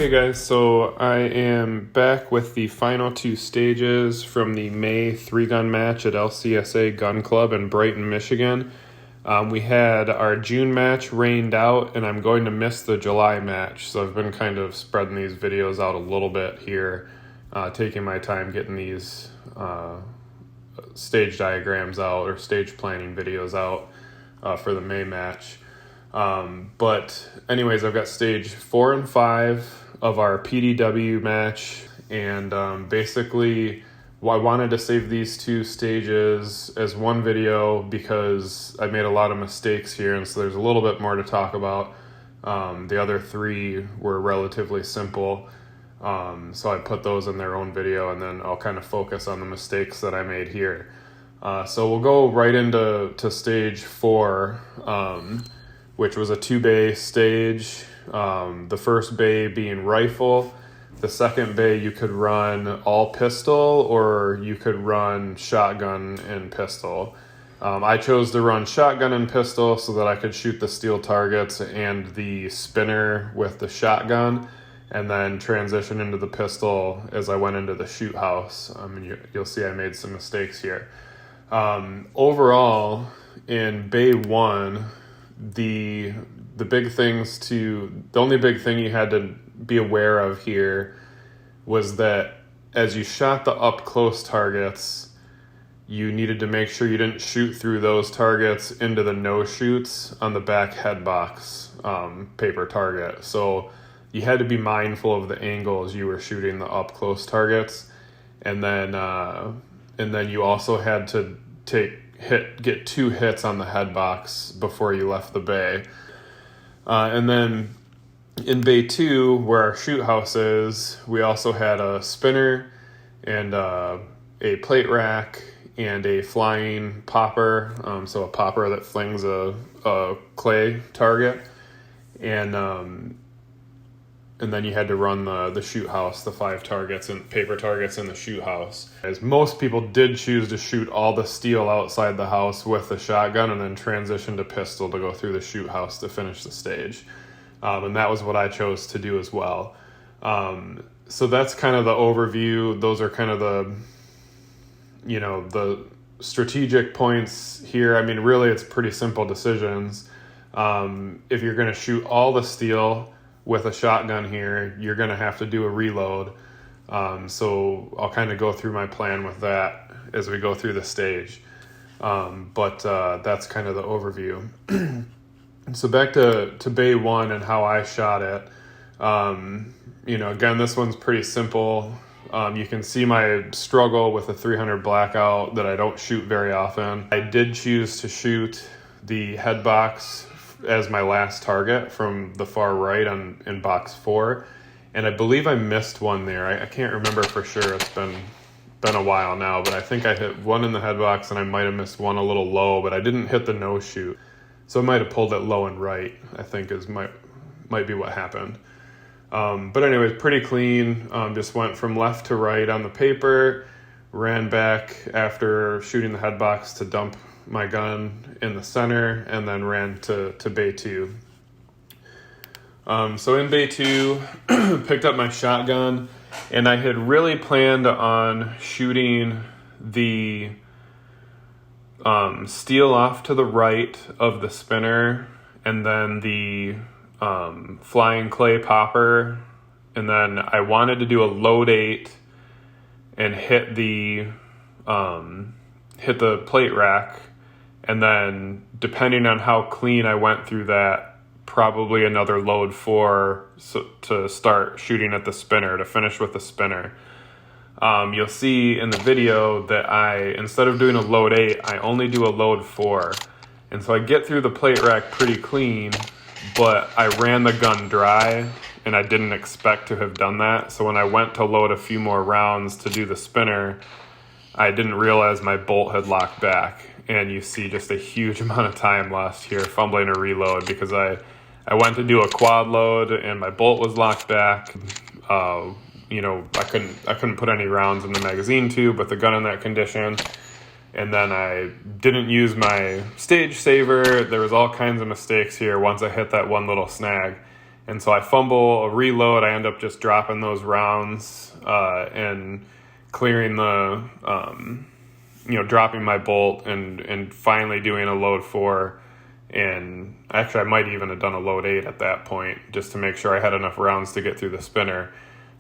Hey guys, so I am back with the final two stages from the May 3-gun match at LCSA Gun Club in Brighton, Michigan. We had our June match rained out, and I'm going to miss the July match, so I've been kind of spreading these videos out a little bit here, taking my time getting these stage diagrams out or stage planning videos out for the May match. But anyways, I've got stage 4 and 5 of our PDW match, and basically I wanted to save these two stages as one video because I made a lot of mistakes here, and so there's a little bit more to talk about. The other three were relatively simple, so I put those in their own video, and then I'll kind of focus on the mistakes that I made here. So we'll go right into stage 4, which was a 2-bay stage. The first bay being rifle. The second bay you could run all pistol, or you could run shotgun and pistol. I chose to run shotgun and pistol so that I could shoot the steel targets and the spinner with the shotgun, and then transition into the pistol as I went into the shoot house. You'll see I made some mistakes here. Overall, in bay 1, the only big thing you had to be aware of here was that as you shot the up close targets, you needed to make sure you didn't shoot through those targets into the no shoots on the back head box paper target. So you had to be mindful of the angles you were shooting the up close targets, and then you also had to get 2 hits on the head box before you left the bay. And then in bay 2, where our shoot house is, we also had a spinner and a plate rack and a flying popper, so a popper that flings a clay target, and then you had to run the shoot house, the 5 targets and paper targets in the shoot house. As most people did choose to shoot all the steel outside the house with the shotgun and then transition to pistol to go through the shoot house to finish the stage. And that was what I chose to do as well. So that's kind of the overview. Those are kind of the strategic points here. I mean, really it's pretty simple decisions. If you're going to shoot all the steel with a shotgun here, you're going to have to do a reload. So I'll kind of go through my plan with that as we go through the stage. But that's kind of the overview. So back to bay 1 and how I shot it. Again, this one's pretty simple. You can see my struggle with a 300 blackout that I don't shoot very often. I did choose to shoot the head box as my last target from the far right in box 4, and I believe I missed one there. I can't remember for sure. It's been a while now, but I think I hit one in the head box, and I might have missed one a little low, but I didn't hit the no shoot, so I might have pulled it low and right, I think might be what happened. But anyways, pretty clean. Just went from left to right on the paper, ran back after shooting the head box to dump my gun in the center, and then ran to bay 2. So in bay 2, picked up my shotgun, and I had really planned on shooting the steel off to the right of the spinner, and then the flying clay popper, and then I wanted to do a load 8 and hit the plate rack, and then depending on how clean I went through that, probably another load 4 to start shooting at the spinner, to finish with the spinner. You'll see in the video that instead of doing a load 8, I only do a load 4. And so I get through the plate rack pretty clean, but I ran the gun dry, and I didn't expect to have done that. So when I went to load a few more rounds to do the spinner, I didn't realize my bolt had locked back. And you see just a huge amount of time lost here fumbling a reload because I went to do a quad load and my bolt was locked back. I couldn't put any rounds in the magazine tube with the gun in that condition. And then I didn't use my stage saver. There was all kinds of mistakes here once I hit that one little snag. And so I fumble a reload. I end up just dropping those rounds and clearing the, dropping my bolt and finally doing a load 4. And actually, I might even have done a load 8 at that point just to make sure I had enough rounds to get through the spinner.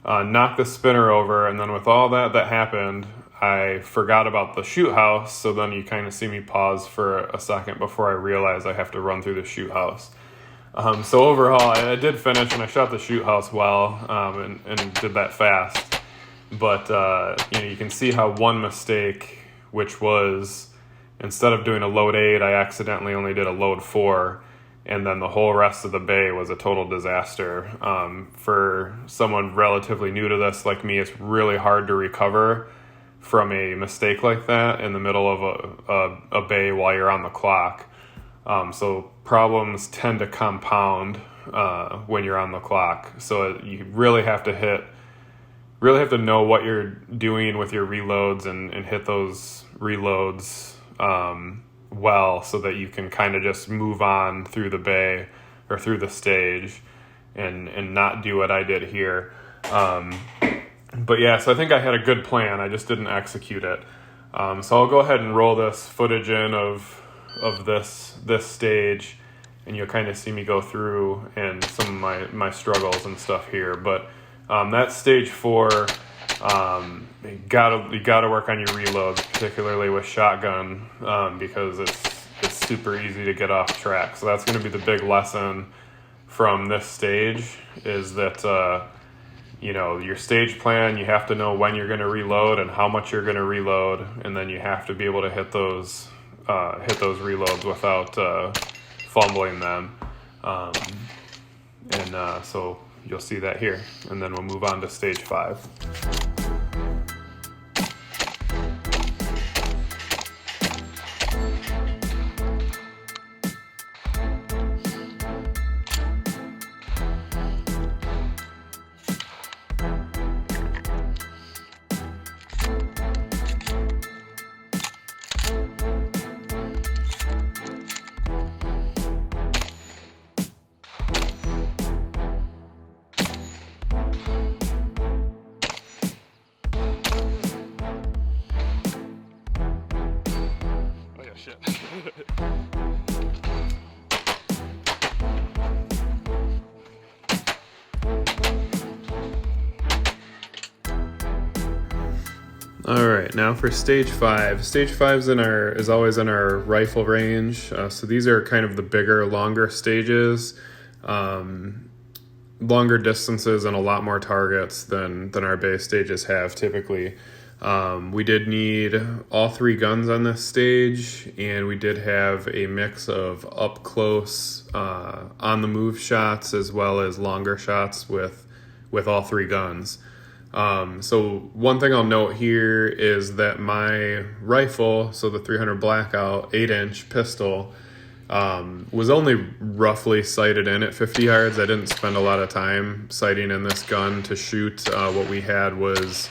Knocked the spinner over, and then with all that happened, I forgot about the shoot house. So then you kind of see me pause for a second before I realize I have to run through the shoot house. So overall, I did finish, and I shot the shoot house well, and did that fast. But you can see how one mistake, which was instead of doing a load 8, I accidentally only did a load 4, and then the whole rest of the bay was a total disaster. For someone relatively new to this like me, it's really hard to recover from a mistake like that in the middle of a bay while you're on the clock. So problems tend to compound when you're on the clock. So you really have to know what you're doing with your reloads and hit those reloads well, so that you can kind of just move on through the bay or through the stage and not do what I did here. But yeah, so I think I had a good plan. I just didn't execute it. So I'll go ahead and roll this footage in of this stage, and you'll kind of see me go through and some of my struggles and stuff here. But that's stage 4. You gotta work on your reloads, particularly with shotgun, because it's super easy to get off track. So that's going to be the big lesson from this stage, is that your stage plan, you have to know when you're going to reload and how much you're going to reload, and then you have to be able to hit those reloads without fumbling them. So you'll see that here, and then we'll move on to stage 5. All right, now for stage 5. Stage 5 is always in our rifle range. So these are kind of the bigger, longer stages, longer distances, and a lot more targets than our base stages have typically. We did need all 3 guns on this stage, and we did have a mix of up close, on the move shots as well as longer shots with all 3 guns. So one thing I'll note here is that my rifle, so the 300 Blackout 8-inch pistol, was only roughly sighted in at 50 yards. I didn't spend a lot of time sighting in this gun to shoot. What we had was,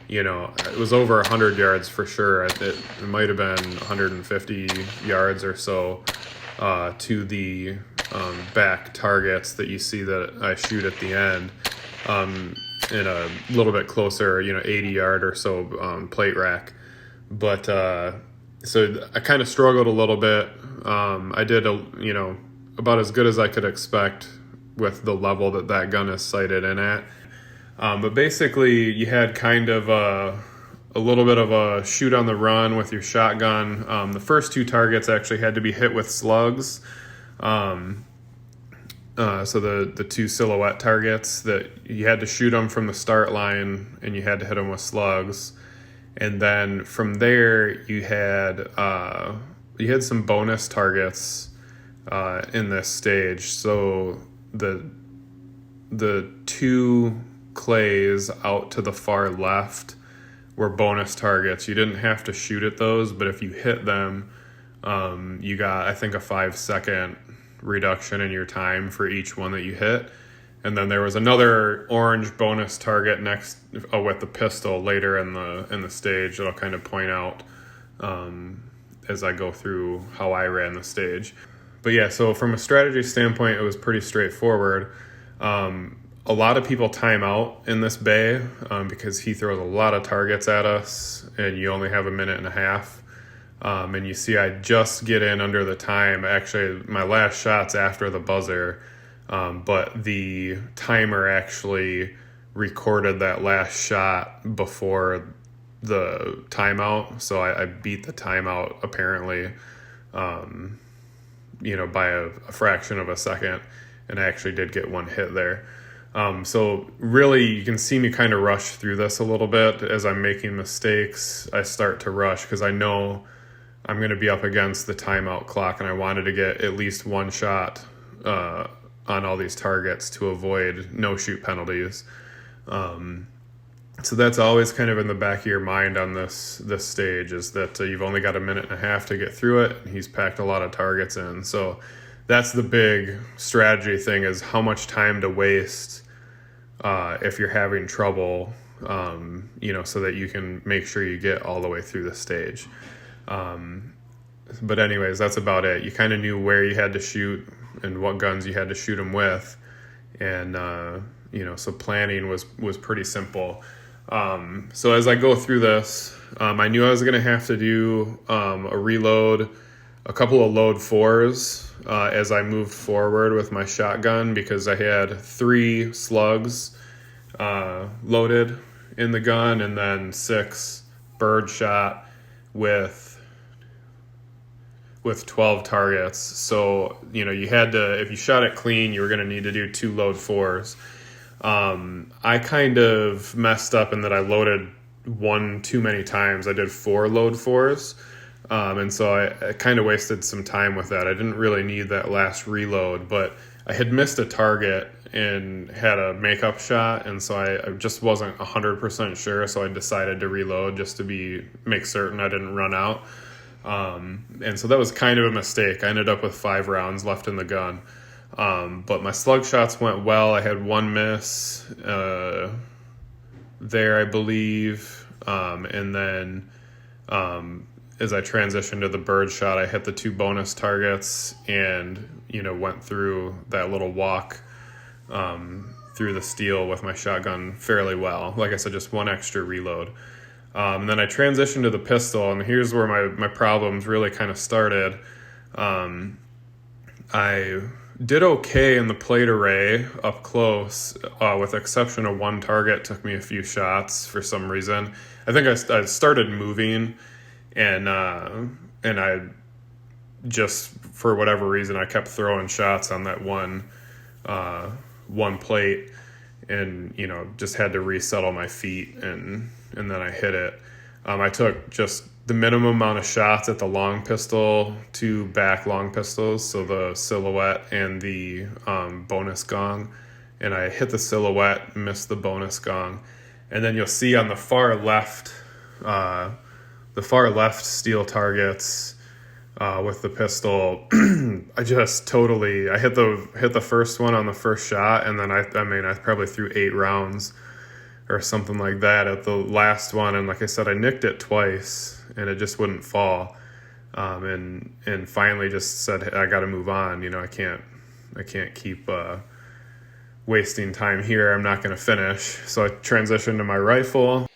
it was over 100 yards for sure. It might have been 150 yards or so to the back targets that you see that I shoot at the end. In a little bit closer, 80 yard or so plate rack. But so I kind of struggled a little bit. I did about as good as I could expect with the level that gun is sighted in at. But basically you had kind of a little bit of a shoot on the run with your shotgun. The first 2 targets actually had to be hit with slugs. So the 2 silhouette targets, that you had to shoot them from the start line, and you had to hit them with slugs. And then from there you had some bonus targets in this stage. So the 2 clays out to the far left were bonus targets. You didn't have to shoot at those, but if you hit them, you got, I think, a 5-second reduction in your time for each one that you hit. And then there was another orange bonus target next with the pistol later in the stage that I'll kind of point out as I go through how I ran the stage. But yeah, so from a strategy standpoint, it was pretty straightforward. A lot of people time out in this bay because he throws a lot of targets at us, and you only have a minute and a half. And you see I just get in under the time. Actually, my last shot's after the buzzer, but the timer actually recorded that last shot before the timeout. So I beat the timeout apparently, by a fraction of a second, and I actually did get one hit there. So really, you can see me kind of rush through this a little bit. As I'm making mistakes, I start to rush because I know I'm going to be up against the timeout clock, and I wanted to get at least one shot on all these targets to avoid no-shoot penalties. So that's always kind of in the back of your mind on this stage, is that you've only got a minute and a half to get through it, and he's packed a lot of targets in. So that's the big strategy thing, is how much time to waste if you're having trouble, so that you can make sure you get all the way through the stage. But anyways, that's about it. You kind of knew where you had to shoot and what guns you had to shoot them with. And, so planning was pretty simple. So as I go through this, I knew I was going to have to do a reload, a couple of load fours as I moved forward with my shotgun, because I had 3 slugs loaded in the gun, and then 6 bird shot with 12 targets. So, you had to, if you shot it clean, you were going to need to do 2 load fours. I kind of messed up in that I loaded 1 too many times. I did 4 load fours. And so I kind of wasted some time with that. I didn't really need that last reload, but I had missed a target and had a makeup shot. And so I just wasn't 100% sure. So I decided to reload just to make certain I didn't run out. And so that was kind of a mistake. I ended up with 5 rounds left in the gun. But my slug shots went well. I had 1 miss there, I believe. And then as I transitioned to the bird shot, I hit the 2 bonus targets and, went through that little walk through the steel with my shotgun fairly well. Like I said, just 1 extra reload. And then I transitioned to the pistol, and here's where my problems really kind of started. I did okay in the plate array up close, with the exception of 1 target. Took me a few shots for some reason. I think I started moving, and I just, for whatever reason, I kept throwing shots on that one plate, and just had to resettle my feet, and then I hit it. I took just the minimum amount of shots at the long pistol, 2 back long pistols, so the silhouette and the bonus gong, and I hit the silhouette, missed the bonus gong. And then you'll see on the far left steel targets with the pistol, I hit the first one on the first shot, and then I probably threw 8 rounds or something like that at the last one, and like I said, I nicked it twice and it just wouldn't fall, and finally just said, hey, I got to move on. I can't keep wasting time here. I'm not going to finish. So I transitioned to my rifle.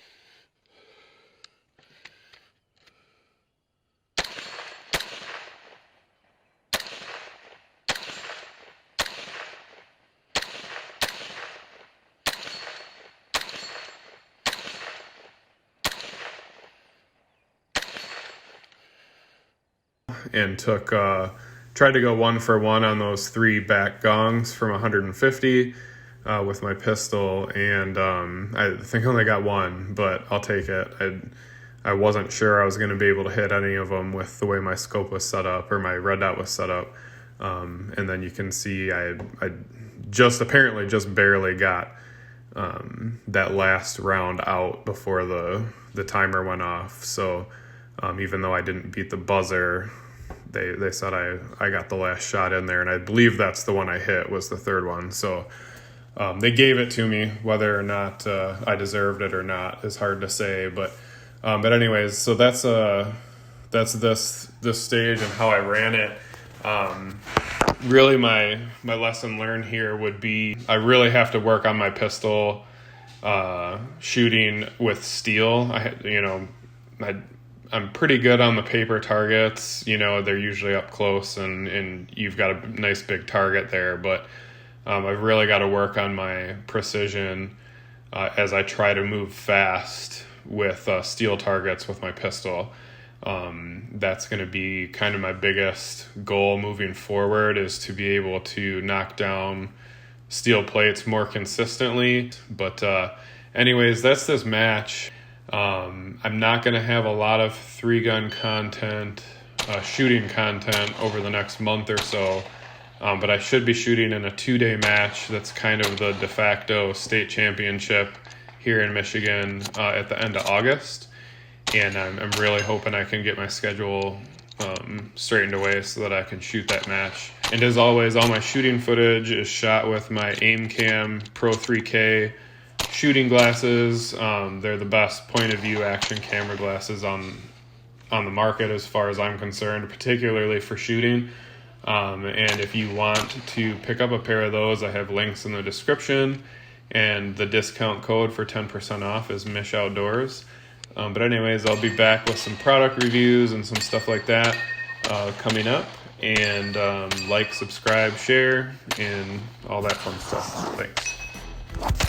And tried to go 1 for 1 on those 3 back gongs from 150 with my pistol, and I think I only got 1, but I'll take it. I wasn't sure I was going to be able to hit any of them with the way my scope was set up, or my red dot was set up. And then you can see I apparently just barely got that last round out before the timer went off. So even though I didn't beat the buzzer, they said I got the last shot in there, and I believe that's the one I hit, was the 3rd one. So they gave it to me. Whether or not I deserved it or not is hard to say. But anyways, so that's this stage and how I ran it. Really, my lesson learned here would be I really have to work on my pistol shooting with steel. I'm pretty good on the paper targets. They're usually up close and you've got a nice big target there. But I've really got to work on my precision as I try to move fast with steel targets with my pistol. That's going to be kind of my biggest goal moving forward, is to be able to knock down steel plates more consistently. But anyways, that's this match. I'm not going to have a lot of 3-gun content, shooting content over the next month or so. But I should be shooting in a 2-day match that's kind of the de facto state championship here in Michigan at the end of August. And I'm really hoping I can get my schedule straightened away so that I can shoot that match. And as always, all my shooting footage is shot with my AimCam Pro 3K shooting glasses. They're the best point of view action camera glasses on the market as far as I'm concerned, particularly for shooting. And if you want to pick up a pair of those, I have links in the description, and the discount code for 10% off is Mish Outdoors. But anyways, I'll be back with some product reviews and some stuff like that coming up. And like, subscribe, share, and all that fun stuff. Thanks.